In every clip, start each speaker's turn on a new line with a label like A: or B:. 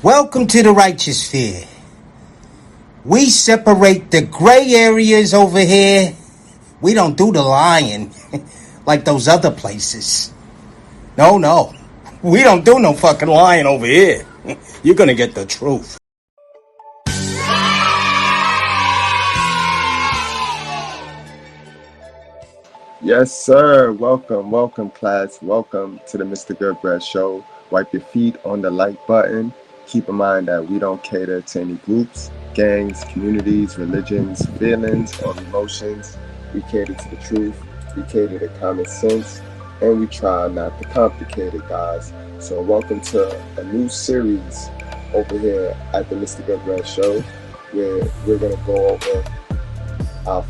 A: Welcome to the righteous sphere. We separate the gray areas over here. We don't do the lying like those other places. No. We don't do no fucking lying over here. You're gonna get the truth.
B: Yes, sir. Welcome, class. Welcome to the Mr.Goodbread show. Wipe your feet on the like button. Keep in mind that we don't cater to any groups, gangs, communities, religions, feelings, or emotions. We cater to the truth. We cater to common sense. And we try not to complicate it, guys. So welcome to a new series over here at the Mr.Goodbread show, where we're going to go over our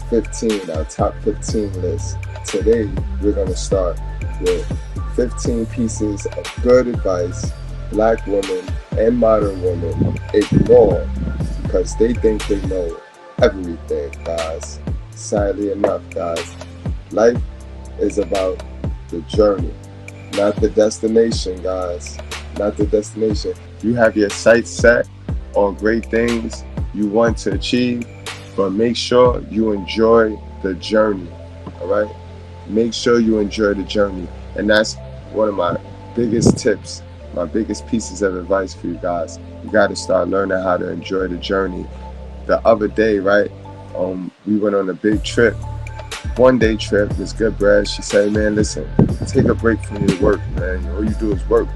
B: top 15 list. Today, we're going to start with 15 pieces of good advice Black women and modern women ignore because they think they know everything, guys. Sadly enough, guys, life is about the journey, not the destination, guys. Not the destination. You have your sights set on great things you want to achieve, but make sure you enjoy the journey, all right? Make sure you enjoy the journey. And that's one of my biggest tips, my biggest pieces of advice for you guys. You got to start learning how to enjoy the journey. The other day, right, we went on a big trip, one-day trip, Mr.Goodbread. She said, man, listen, take a break from your work, man. All you do is work.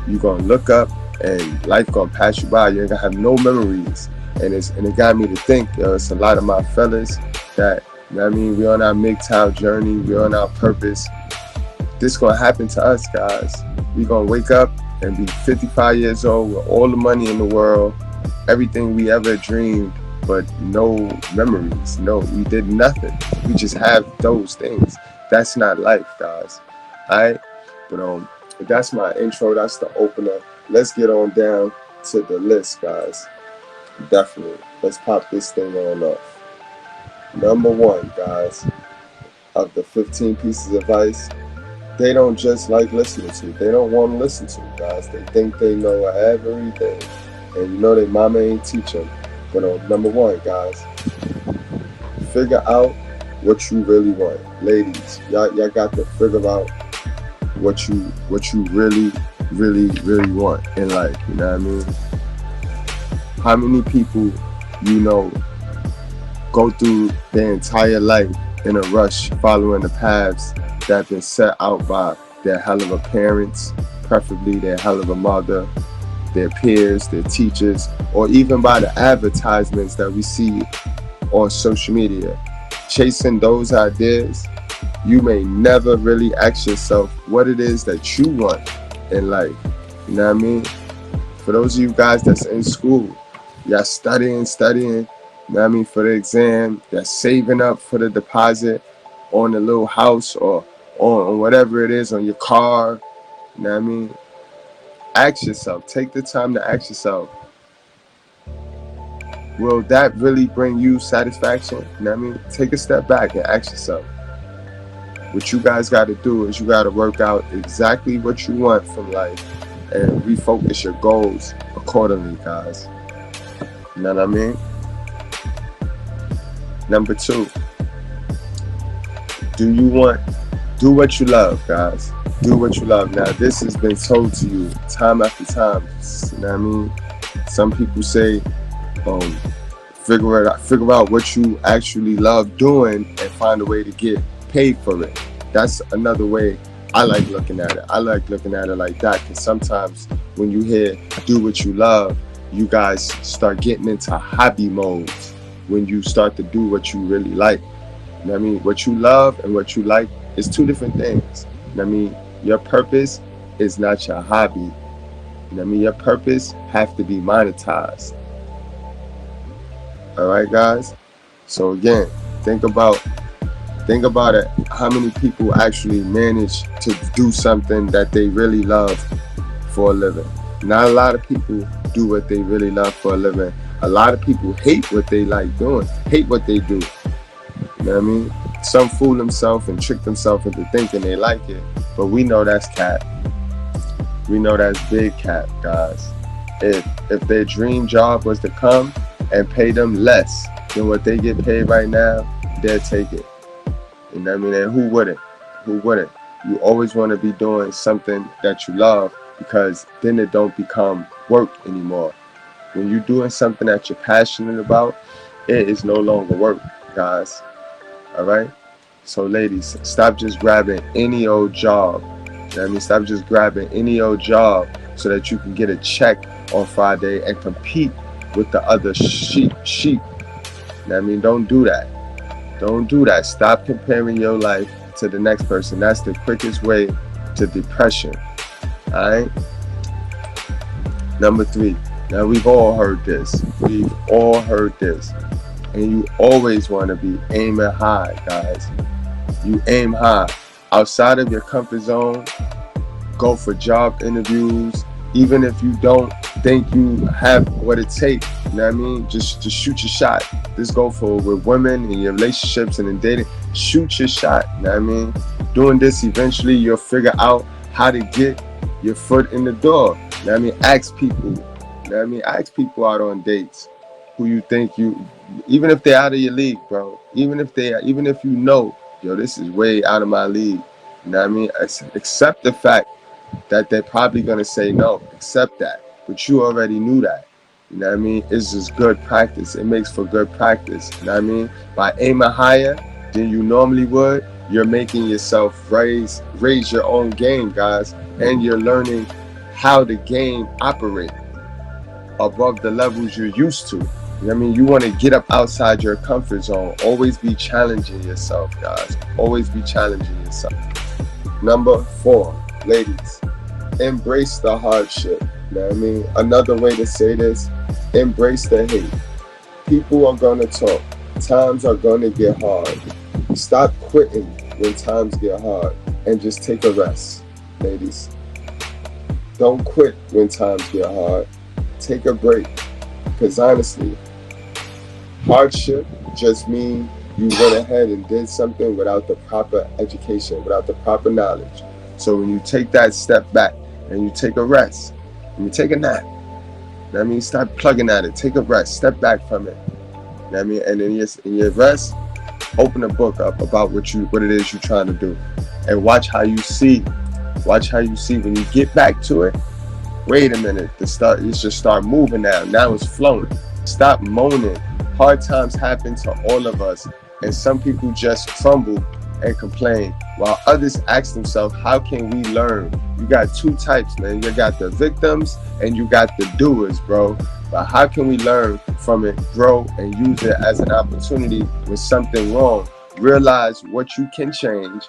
B: You're going to look up and life going to pass you by. You ain't going to have no memories. And it got me to think, it's a lot of my fellas that, you know what I mean, we're on our mgtow journey, we're on our purpose. This gonna happen to us, guys. We're gonna wake up and be 55 years old with all the money in the world, everything we ever dreamed, but no memories. No, we did nothing. We just have those things. That's not life, guys. All right? But that's my intro, that's the opener. Let's get on down to the list, guys. Definitely. Let's pop this thing on off. Number one, guys, of the 15 pieces of advice, they don't just like listening to. They don't want to listen to, guys. They think they know everything. And you know their mama ain't teach them. But number one, guys, figure out what you really want. Ladies, y'all got to figure out what you really want in life. You know what I mean? How many people you know go through their entire life in a rush following the paths that have been set out by their hell of a parents, preferably their hell of a mother, their peers, their teachers, or even by the advertisements that we see on social media. Chasing those ideas, you may never really ask yourself what it is that you want in life. You know what I mean? For those of you guys that's in school, y'all studying, you know what I mean, for the exam, you're saving up for the deposit on the little house or on whatever it is, on your car, you know what I mean? Ask yourself, take the time to ask yourself, will that really bring you satisfaction? You know what I mean? Take a step back and ask yourself. What you guys got to do is you got to work out exactly what you want from life and refocus your goals accordingly, guys. You know what I mean? Number two, do what you love, guys. Do what you love. Now, this has been told to you time after time. You know what I mean? Some people say, figure out what you actually love doing and find a way to get paid for it. That's another way I like looking at it. I like looking at it like that, because sometimes when you hear do what you love, you guys start getting into hobby modes when you start to do what you really like. You know what I mean? What you love and what you like is two different things. You know what I mean? Your purpose is not your hobby. You know what I mean? Your purpose have to be monetized. All right, guys? So again, think about it. How many people actually manage to do something that they really love for a living? Not a lot of people do what they really love for a living. A lot of people hate what they like doing, hate what they do. You know what I mean? Some fool themselves and trick themselves into thinking they like it, but we know that's cap. We know that's big cap, guys. If their dream job was to come and pay them less than what they get paid right now, they'll take it. You know what I mean? And who wouldn't? Who wouldn't? You always want to be doing something that you love, because then it don't become work anymore. When you're doing something that you're passionate about, it is no longer work, guys. All right? So ladies, stop just grabbing any old job. You know what I mean? Stop just grabbing any old job so that you can get a check on Friday and compete with the other sheep. You know what I mean? Don't do that. Don't do that. Stop comparing your life to the next person. That's the quickest way to depression. All right? Number 3. Now, we've all heard this. We've all heard this. And you always want to be aiming high, guys. You aim high. Outside of your comfort zone, go for job interviews. Even if you don't think you have what it takes, you know what I mean? Just shoot your shot. Just go for it with women and your relationships and in dating. Shoot your shot, you know what I mean? Doing this, eventually you'll figure out how to get your foot in the door. You know what I mean? Ask people. You know what I mean? Ask people out on dates who you think even if they're out of your league, bro. Even if you know, yo, this is way out of my league. You know what I mean? Accept the fact that they're probably going to say no. Accept that. But you already knew that. You know what I mean? It's just good practice. It makes for good practice. You know what I mean? By aiming higher than you normally would, you're making yourself raise your own game, guys. And you're learning how the game operates above the levels you're used to. You know what I mean? You want to get up outside your comfort zone. Always be challenging yourself, guys. Always be challenging yourself. Number 4, ladies, embrace the hardship. You know what I mean? Another way to say this, embrace the hate. People are going to talk. Times are going to get hard. Stop quitting when times get hard and just take a rest, ladies. Don't quit when times get hard. Take a break. Because honestly, hardship just means you went ahead and did something without the proper education, without the proper knowledge. So when you take that step back and you take a rest, and you take a nap, you know what I mean? Stop plugging at it. Take a rest. Step back from it. You know what I mean? And in your rest, open a book up about what it is you're trying to do. And watch how you see. Watch how you see when you get back to it. Wait a minute. It should start moving now. Now it's flowing. Stop moaning. Hard times happen to all of us. And some people just crumble and complain, while others ask themselves, how can we learn? You got 2 types, man. You got the victims and you got the doers, bro. But how can we learn from it, grow, and use it as an opportunity when something wrong? Realize what you can change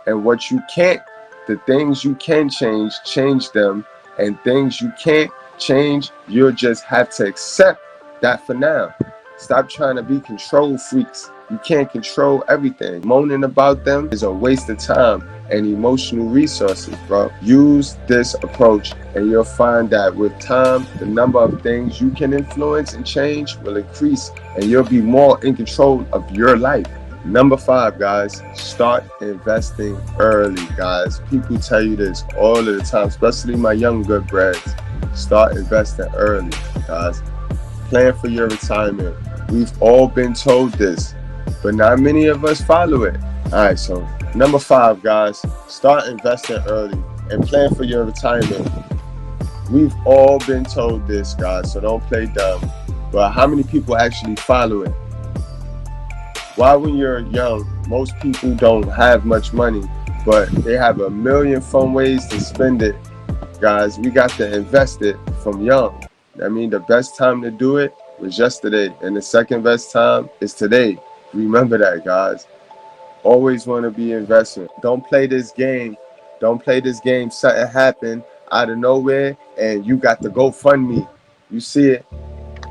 B: and what you can't. The things you can change them. And things you can't change, you'll just have to accept that for now. Stop trying to be control freaks. You can't control everything. Moaning about them is a waste of time and emotional resources, bro. Use this approach and you'll find that with time, the number of things you can influence and change will increase and you'll be more in control of your life. Number 5, guys, start investing early, guys. People tell you this all of the time, especially my young Goodbreads. Start investing early, guys. Plan for your retirement. We've all been told this, but not many of us follow it. All right, so number 5, guys, start investing early and plan for your retirement. We've all been told this, guys, so don't play dumb. But how many people actually follow it? Why, when you're young, most people don't have much money, but they have a million fun ways to spend it. Guys, we got to invest it from young. I mean, the best time to do it was yesterday, and the second best time is today. Remember that, guys. Always want to be investing. Don't play this game. Don't play this game. Something happened out of nowhere, and you got the GoFundMe. You see it.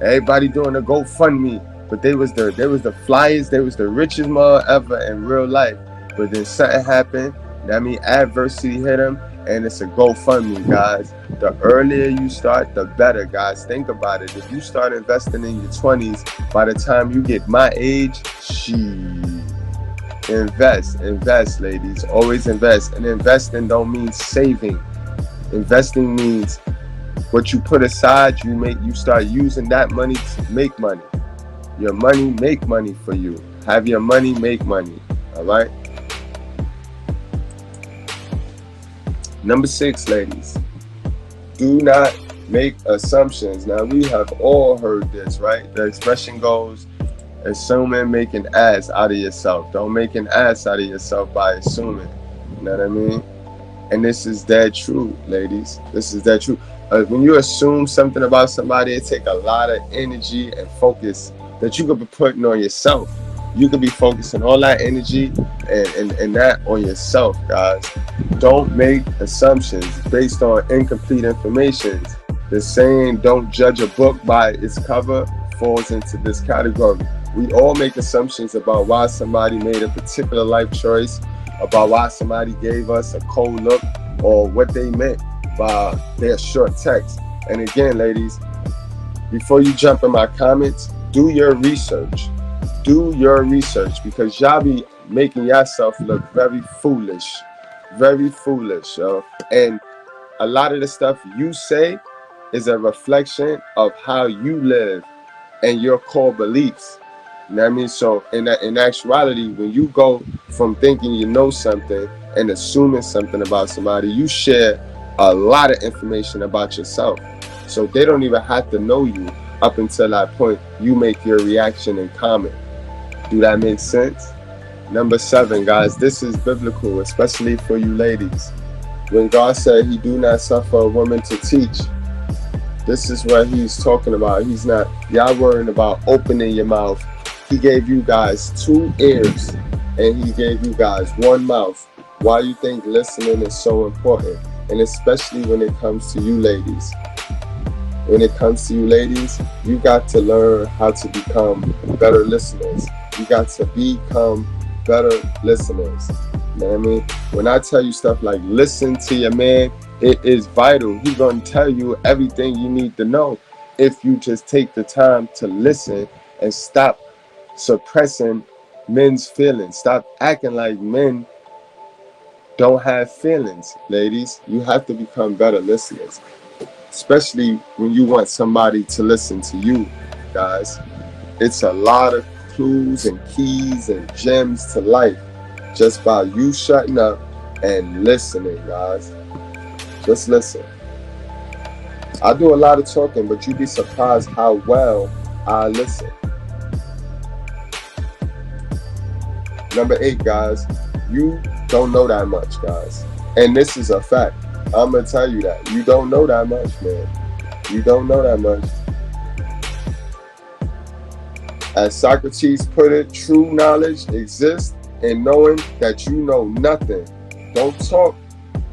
B: Everybody doing a GoFundMe. But they was the flyers, they was the richest mother ever in real life. But then something happened, I mean, adversity hit them, and it's a GoFundMe, guys. The earlier you start, the better, guys. Think about it. If you start investing in your 20s, by the time you get my age, invest, ladies. Always invest. And investing don't mean saving. Investing means What you put aside, you start using that money to make money. Your money make money for you. Have your money make money. All right. Number 6, ladies. Do not make assumptions. Now, we have all heard this, right? The expression goes, assuming, make an ass out of yourself. Don't make an ass out of yourself by assuming. You know what I mean? And this is that true, ladies. This is that true. When you assume something about somebody, it takes a lot of energy and focus that you could be putting on yourself. You could be focusing all that energy and that on yourself, guys. Don't make assumptions based on incomplete information. The saying, don't judge a book by its cover, falls into this category. We all make assumptions about why somebody made a particular life choice, about why somebody gave us a cold look, or what they meant by their short text. And again, ladies, before you jump in my comments, do your research. Do your research, because y'all be making yourself look very foolish. Very foolish, yo. And a lot of the stuff you say is a reflection of how you live and your core beliefs. You know what I mean? So in actuality, when you go from thinking you know something and assuming something about somebody, you share a lot of information about yourself. So they don't even have to know you up until that point you make your reaction and comment. Do that make sense? Number 7, guys, this is biblical, especially for you ladies. When God said he do not suffer a woman to teach, this is what he's talking about. He's not, y'all worrying about opening your mouth. He gave you guys 2 ears and he gave you guys 1 mouth. Why you think listening is so important? And especially when it comes to you ladies. When it comes to you ladies, you got to learn how to become better listeners. You got to become better listeners. You know what I mean? When I tell you stuff like listen to your man, it is vital. He's going to tell you everything you need to know if you just take the time to listen and stop suppressing men's feelings. Stop acting like men don't have feelings, ladies. You have to become better listeners, especially when you want somebody to listen to you, guys. It's a lot of clues and keys and gems to life just by you shutting up and listening, guys. Just listen. I do a lot of talking, but you'd be surprised how well I listen. Number 8, guys, you don't know that much, guys. And this is a fact. I'm going to tell you that. You don't know that much, man. You don't know that much. As Socrates put it, true knowledge exists in knowing that you know nothing. Don't talk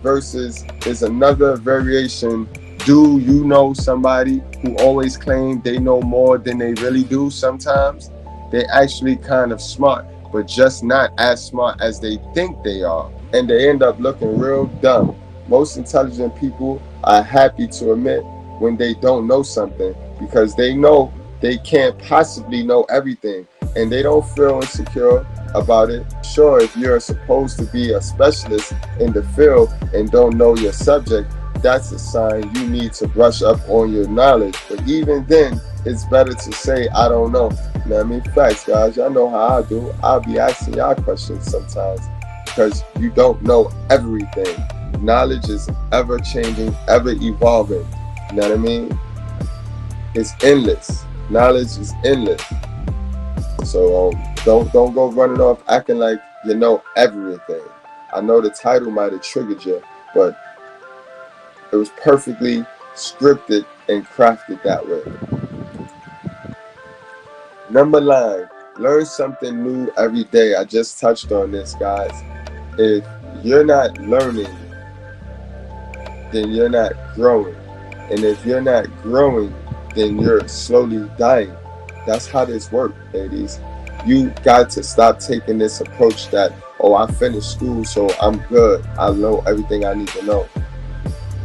B: versus is another variation. Do you know somebody who always claim they know more than they really do? Sometimes they're actually kind of smart, but just not as smart as they think they are. And they end up looking real dumb. Most intelligent people are happy to admit when they don't know something because they know they can't possibly know everything and they don't feel insecure about it. Sure, if you're supposed to be a specialist in the field and don't know your subject, that's a sign you need to brush up on your knowledge. But even then, it's better to say, I don't know. You know what I mean? Facts, guys. Y'all know how I do. I'll be asking y'all questions sometimes because you don't know everything. Knowledge is ever changing, ever evolving. You know what I mean? It's endless. Knowledge is endless. So don't go running off acting like you know everything. I know the title might have triggered you, but it was perfectly scripted and crafted that way. Number 9, learn something new every day. I just touched on this, guys. If you're not learning, then you're not growing. And if you're not growing, then you're slowly dying. That's how this works, ladies. You got to stop taking this approach that, oh, I finished school, so I'm good. I know everything I need to know.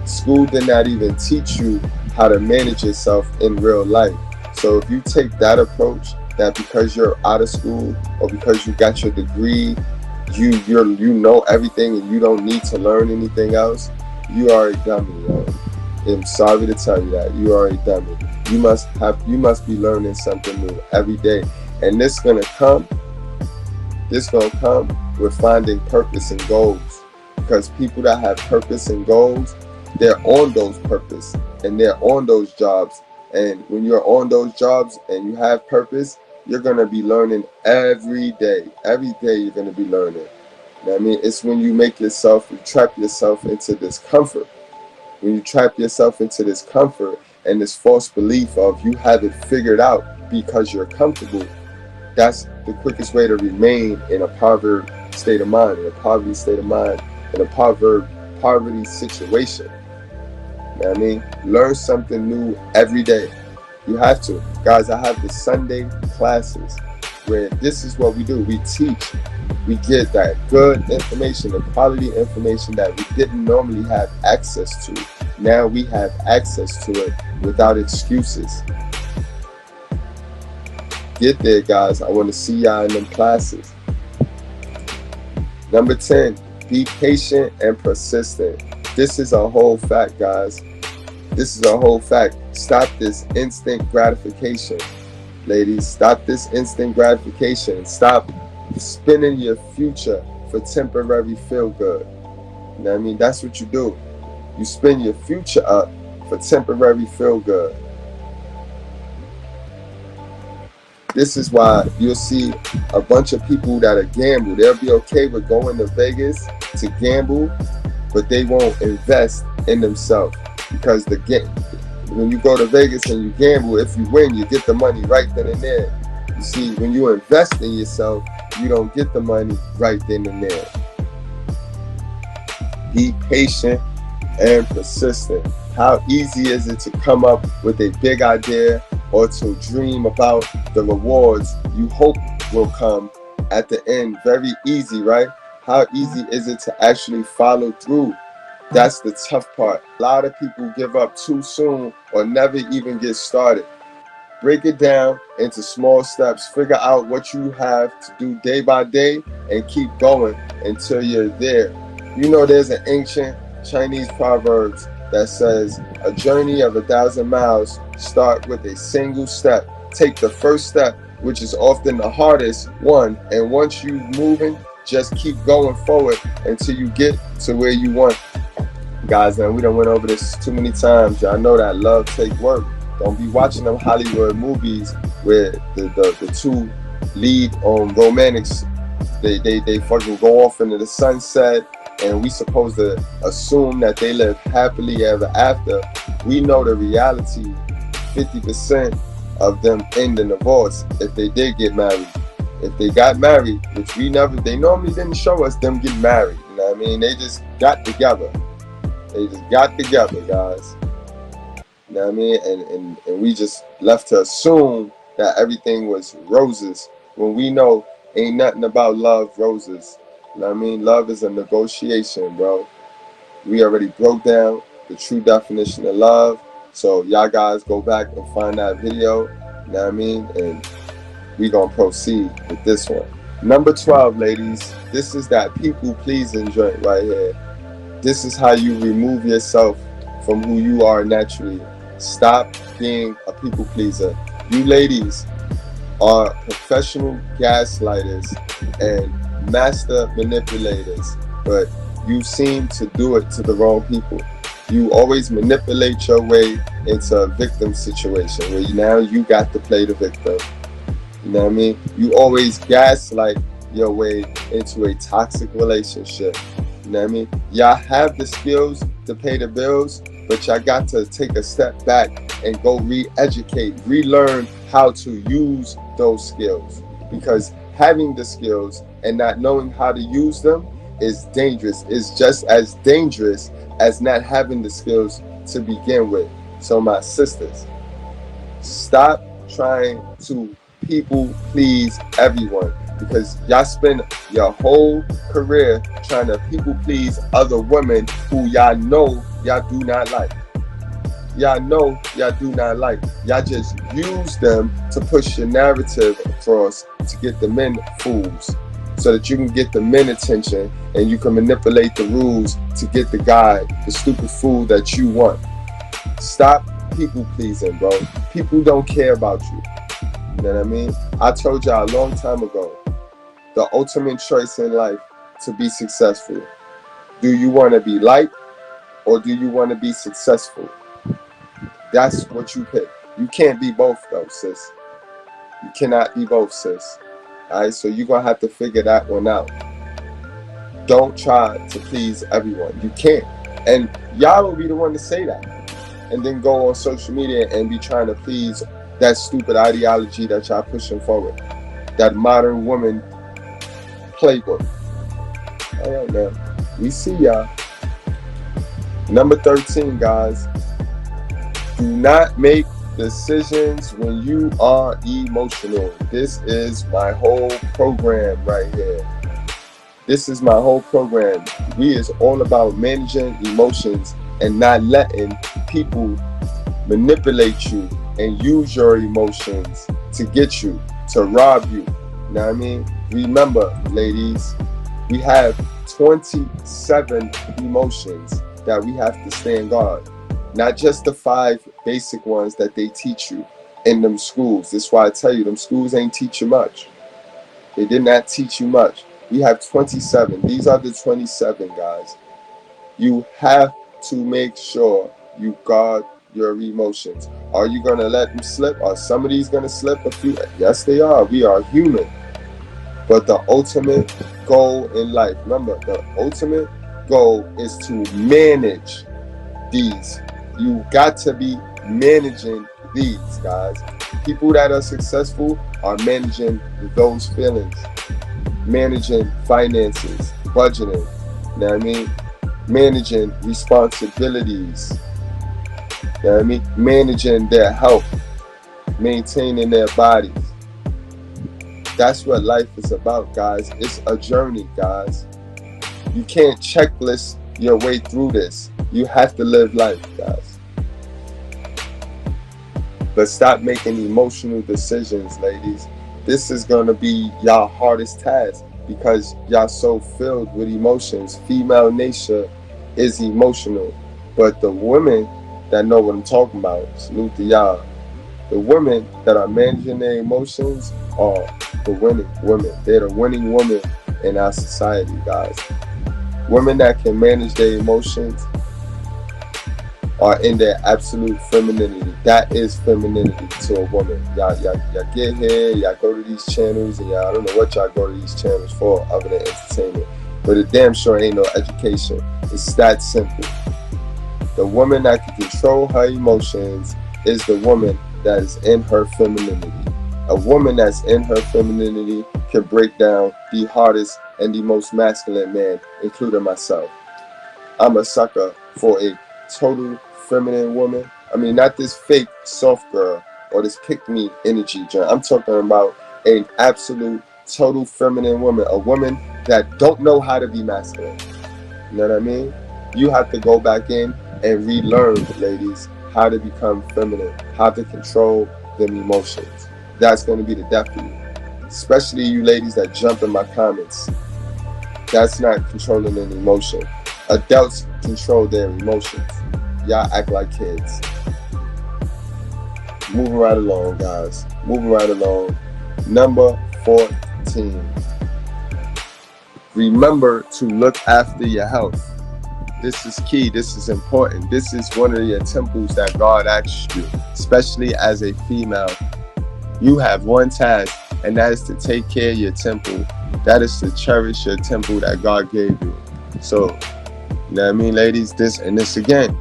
B: School did not even teach you how to manage yourself in real life. So if you take that approach, that because you're out of school or because you got your degree, you know everything and you don't need to learn anything else, you are a dummy, yo. I'm sorry to tell you that. You already done it. You must be learning something new every day. And this gonna come with finding purpose and goals. Because people that have purpose and goals, they're on those purpose and they're on those jobs. And when you're on those jobs and you have purpose, you're gonna be learning every day. Every day you're gonna be learning. You know what I mean? It's when you trap yourself into this comfort. When you trap yourself into this comfort and this false belief of you have it figured out because you're comfortable, that's the quickest way to remain in a poverty state of mind, in a poverty situation. You know what I mean? Learn something new every day. You have to. Guys, I have the Sunday classes where this is what we do. We teach. We get that good information, the quality information that we didn't normally have access to. Now we have access to it without excuses. Get there, guys. I want to see y'all in them classes. Number 10, be patient and persistent. This is a whole fact, guys. This is a whole fact. Stop this instant gratification. Ladies, stop this instant gratification. Stop spending your future for temporary feel good. You know what I mean? That's what you do. You spend your future up for temporary feel good. This is why you'll see a bunch of people that are gamble. They'll be okay with going to Vegas to gamble, but they won't invest in themselves. Because when you go to Vegas and you gamble, if you win, you get the money right then and there. You see, when you invest in yourself, you don't get the money right then and there. Be patient and persistent. How easy is it to come up with a big idea or to dream about the rewards you hope will come at the end? Very easy, right? How easy is it to actually follow through? That's the tough part. A lot of people give up too soon or never even get started. Break it down into small steps. Figure out what you have to do day by day and keep going until you're there. You know, there's an ancient Chinese proverb that says, a journey of 1,000 miles start with a single step. Take the first step, which is often the hardest one, and once you're moving, just keep going forward until you get to where you want. Guys, man, we done went over this too many times. Y'all know that love take work. Don't be watching them Hollywood movies where the two lead romantics, they fucking go off into the sunset, and we supposed to assume that they live happily ever after. We know the reality, 50% of them end in divorce if they did get married. If they got married, which they normally didn't show us them get married. You know what I mean? They just got together. They just got together, guys. You know what I mean? And we just left to assume that everything was roses when we know ain't nothing about love roses. You know what I mean? Love is a negotiation, bro. We already broke down the true definition of love. So y'all guys go back and find that video. You know what I mean? And we gonna proceed with this one. Number 12, ladies. This is that people pleasing joint right here. This is how you remove yourself from who you are naturally. Stop being a people pleaser. You ladies are professional gaslighters and master manipulators, but you seem to do it to the wrong people. You always manipulate your way into a victim situation where now you got to play the victim. You know what I mean? You always gaslight your way into a toxic relationship. You know what I mean? Y'all have the skills to pay the bills, but y'all got to take a step back and go re-educate, relearn how to use those skills. Because having the skills and not knowing how to use them is dangerous. It's just as dangerous as not having the skills to begin with. So my sisters, stop trying to people please everyone, because y'all spend your whole career trying to people please other women who y'all know y'all do not like. Y'all know y'all do not like. Y'all just use them to push your narrative across to get the men fools, so that you can get the men attention and you can manipulate the rules to get the guy, the stupid fool that you want. Stop people pleasing, bro. People don't care about you. You know what I mean? I told y'all a long time ago, the ultimate choice in life to be successful. Do you want to be liked or do you want to be successful? That's what you pick. You can't be both though, sis. You cannot be both, sis. Alright, so you're gonna have to figure that one out. Don't try to please everyone. You can't. And y'all will be the one to say that. And then go on social media and be trying to please that stupid ideology that y'all pushing forward. That modern woman playbook. Alright now. We see y'all. Number 13, guys. Do not make decisions when you are emotional. This is my whole program right here. This is my whole program. We is all about managing emotions and not letting people manipulate you and use your emotions to get you, to rob you. You know what I mean? Remember, ladies, we have 27 emotions that we have to stand guard. Not just the 5 basic ones that they teach you in them schools. That's why I tell you, them schools ain't teach you much. They did not teach you much. We have 27. These are the 27, guys. You have to make sure you guard your emotions. Are you going to let them slip? Are some of these going to slip a few? Yes, they are. We are human. But the ultimate goal in life, remember, the ultimate goal is to manage these. You got to be managing these, guys. People that are successful are managing those feelings, managing finances, budgeting, you know what I mean? Managing responsibilities, you know what I mean? Managing their health, maintaining their bodies. That's what life is about, guys. It's a journey, guys. You can't checklist your way through this. You have to live life, guys. But stop making emotional decisions, ladies. This is going to be y'all hardest task because y'all so filled with emotions. Female nature is emotional. But the women that know what I'm talking about, salute to y'all. The women that are managing their emotions are the winning women. They're the winning women in our society, guys. Women that can manage their emotions are in their absolute femininity. That is femininity to a woman. Y'all get here, y'all go to these channels, and y'all, I don't know what y'all go to these channels for other than entertainment. But it damn sure ain't no education. It's that simple. The woman that can control her emotions is the woman that is in her femininity. A woman that's in her femininity can break down the hardest and the most masculine man, including myself. I'm a sucker for a total feminine woman. I mean, not this fake soft girl or this pick-me energy joint. I'm talking about an absolute total feminine woman, a woman that don't know how to be masculine. You know what I mean? You have to go back in and relearn, ladies, how to become feminine, how to control them emotions. That's going to be the death of you. Especially you ladies that jump in my comments. That's not controlling an emotion. Adults control their emotions. Y'all act like kids. Moving right along, guys. Moving right along. Number 14. Remember to look after your health. This is key. This is important. This is one of your temples that God asked you, especially as a female. You have one task, and that is to take care of your temple. That is to cherish your temple that God gave you. So, you know what I mean, ladies? This again,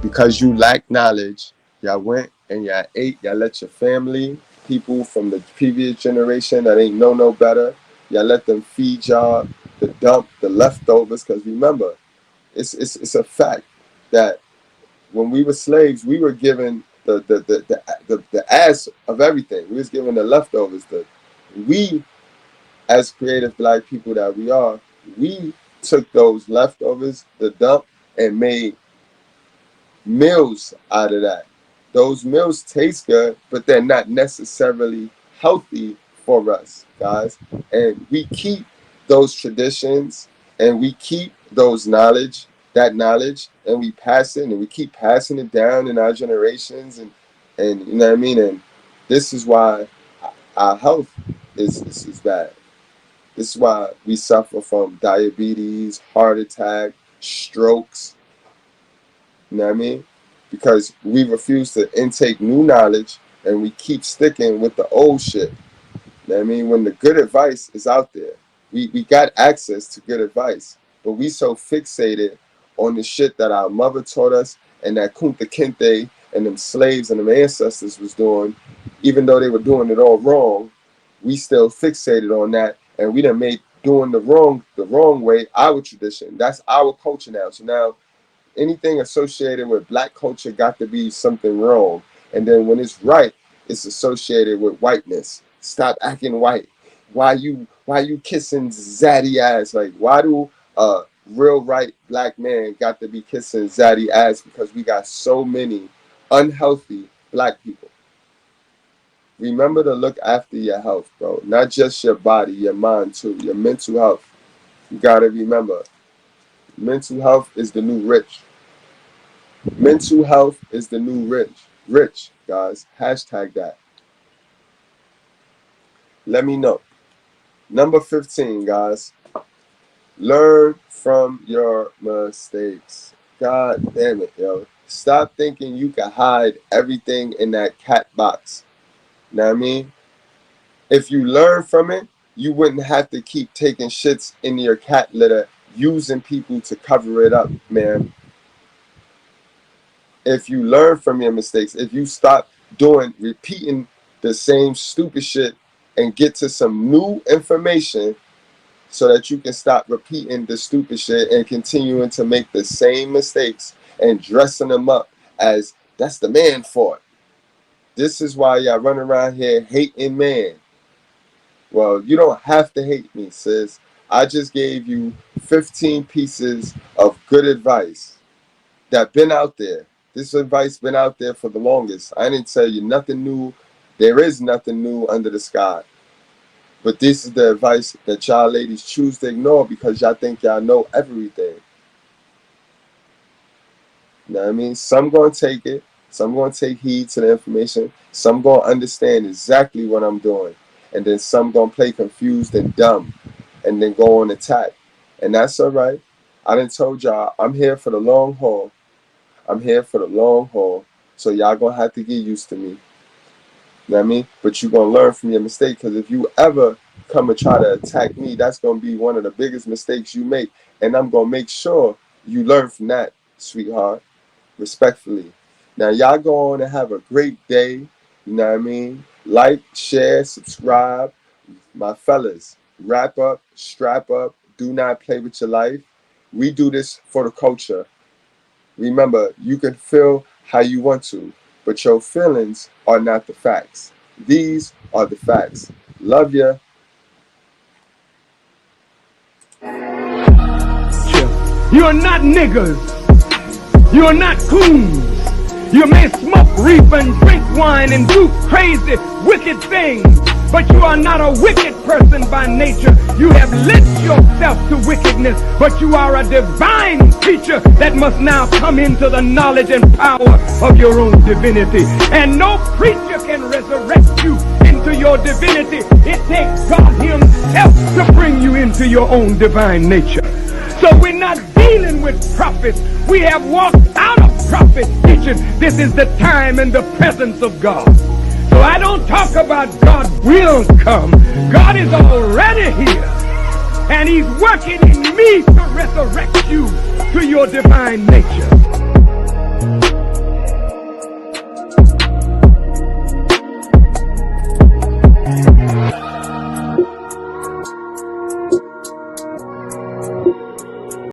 B: because you lack knowledge, y'all went and y'all ate, y'all let your family, people from the previous generation that ain't know no better, y'all let them feed y'all the dump, the leftovers. Because remember, it's a fact that when we were slaves, we were given the ass of everything. We was given the leftovers. We, as creative black people that we are, we took those leftovers, the dump, and made meals out of that. Those meals taste good, but they're not necessarily healthy for us, guys. And we keep those traditions and we keep those knowledge that knowledge, and we pass it, and we keep passing it down in our generations, and you know what I mean. And this is why our health is bad. This is why we suffer from diabetes, heart attack, strokes. You know what I mean? Because we refuse to intake new knowledge, and we keep sticking with the old shit. You know what I mean? When the good advice is out there, we got access to good advice, but we so fixated on the shit that our mother taught us and that Kunta Kinte and them slaves and them ancestors was doing, even though they were doing it all wrong, we still fixated on that, and we done made doing the wrong way our tradition. That's our culture now. So now anything associated with black culture got to be something wrong. And then when it's right, it's associated with whiteness. Stop acting white. Why you kissing zaddy ass? Like, why do real right black man got to be kissing zaddy ass? Because we got so many unhealthy black people. Remember to look after your health, bro. Not just your body, your mind too, your mental health. You gotta remember, mental health is the new rich. Mental health is the new rich. Rich, guys. Hashtag that. Let me know. Number 15, guys. Learn from your mistakes. God damn it, yo. Stop thinking you can hide everything in that cat box. Know what I mean? If you learn from it, you wouldn't have to keep taking shits in your cat litter, using people to cover it up, man. If you learn from your mistakes, if you stop repeating the same stupid shit and get to some new information so that you can stop repeating the stupid shit and continuing to make the same mistakes and dressing them up as that's the man for it. This is why y'all run around here hating man. Well, you don't have to hate me, sis. I just gave you 15 pieces of good advice that been out there. This advice been out there for the longest. I didn't tell you nothing new. There is nothing new under the sky. But this is the advice that y'all ladies choose to ignore because y'all think y'all know everything. You know what I mean? Some gonna take it. Some gonna take heed to the information. Some gonna understand exactly what I'm doing. And then some gonna play confused and dumb and then go on attack. And that's all right. I done told y'all I'm here for the long haul. I'm here for the long haul. So y'all gonna have to get used to me. You know what I mean? But you're going to learn from your mistake, because if you ever come and try to attack me, that's going to be one of the biggest mistakes you make. And I'm going to make sure you learn from that, sweetheart, respectfully. Now, y'all go on and have a great day. You know what I mean? Like, share, subscribe. My fellas, wrap up, strap up. Do not play with your life. We do this for the culture. Remember, you can feel how you want to, but your feelings are not the facts. These are the facts. Love ya.
C: You are not niggers. You are not coons. You may smoke, reef, and drink wine and do crazy, wicked things, but you are not a wicked person by nature. You have lent yourself to wickedness, but you are a divine creature that must now come into the knowledge and power of your own divinity. And no preacher can resurrect you into your divinity. It takes God himself to bring you into your own divine nature. So we're not dealing with prophets. We have walked out of prophet teaching. This is the time and the presence of God. So I don't talk about God will come. God is already here. And he's working in me to resurrect you to your divine nature.